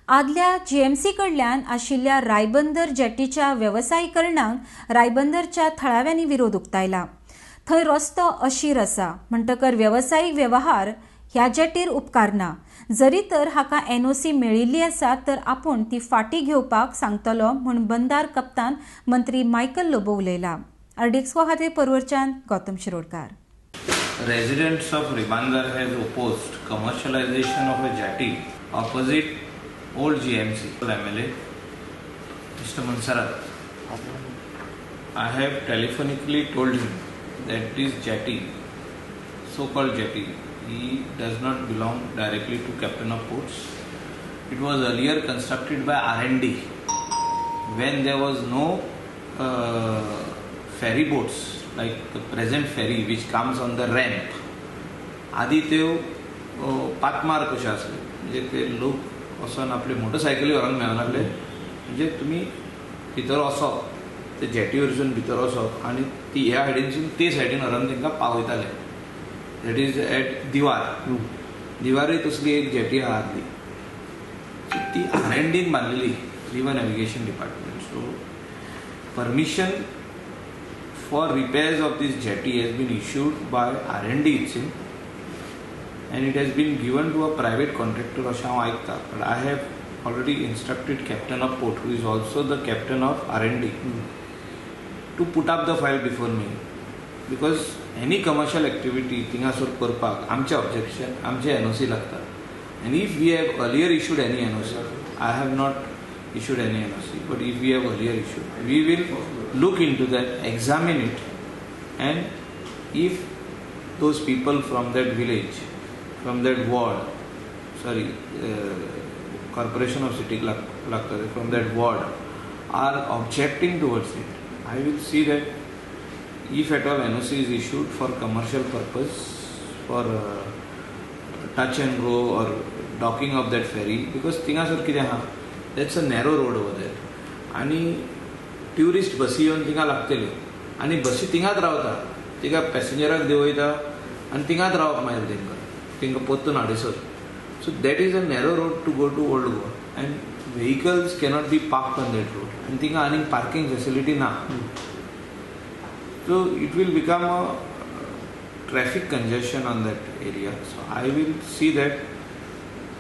आदल्या जीएमसी कडल्यान आशिल्ल्या रायबंदर जेटीच्या वेवसायीकरणाक रायबंदरच्या थळाव्यांनी विरोध उक्तायला. थंय रस्तो अशीर आसा म्हणटकर वेवसायीक वेवहार ह्या जेटीर उपकारना. जरी तर हाका एनओसी मेळिल्ली आसा तर आपूण ती फाटीं घेवपाक सांगतलो म्हूण बंदार कप्तान मंत्री मायकल लोबो उलयला. आरडीएक्सको खातीर परवरच्यान Gautam Shirodkar. Residents of Ribandar has opposed commercialization of a jetty opposite old GMC. MLA Mr. Mansarat, I have telephonically told him that this jetty, so-called jetty, he does not belong directly to Captain of Ports. It was earlier constructed by R&D when there was no ferry boats like the present ferry which comes on the ramp. आदी त्यो पातमार कशें आसले म्हणजे ते लोक वचोन आपले मोटरसायकली व्हरोंक मेळनासले. म्हणजे तुमी भितर वचप ते जेटी वयरसून भितर वचप आनी ती ह्या सायडीनसून ते सायडीन व्हरोन तांकां पावयताले. दॅट इज एट दिवारूय तसली एक जेटी आहा आदली. ती R&डीन बांदलेली river navigation department. So permission for repairs of this jetty has been issued by R&D itself, and it has been given to a private contractor अशें हांव आयकता. But I have already instructed Captain of Port, who is also the captain of R&D, to put up the file before me, because any commercial activity थिंगासोर करपाक आमचे objection, आमचे NOC लागता. And if we have earlier issued any NOC, I have not issued any NOC, but if we have earlier issued, we will look into that, examine it, and if those people from that village, from that ward, Corporation of City Lakkade, from that ward are objecting towards it, I will see that if at all NOC is issued for commercial purpose, for touch and go or docking of that ferry, because थिंगासोर कितें आहा, that's a narrow road over there, आनी tourist बसी येवन थिंगा लागतल्यो आनी बसी थिंगाच रावता. तिका पॅसेंजराक देंवयता आनी थिंगाच रावप मागीर तांकां परतून हाडीसर. So that is a narrow road to go to old Goa and vehicles cannot be parked on that road आनी थिंगा आनीक पार्किंग फेसिलिटी ना. So it will become a traffic congestion on that area. So I will see that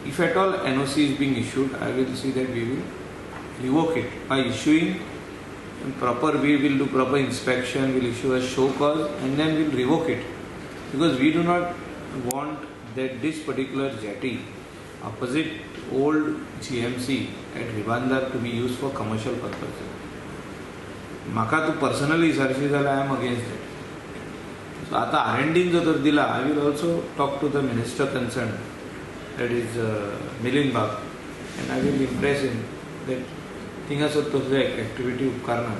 if at all NOC is being issued, I will see that we will revoke it by issuing we will do proper inspection, we'll issue a show cause and then we'll revoke it, because we do not want that this particular jetty opposite old GMC at Ribandar to be used for commercial purposes. Maka tu personally विचारशी जाल्यार I am against it. So आता R&D जो तर दिला, I will also talk to the minister concerned, that is Milind Bagh, and I will impress him that थिंगासर तसले activity उपकारना.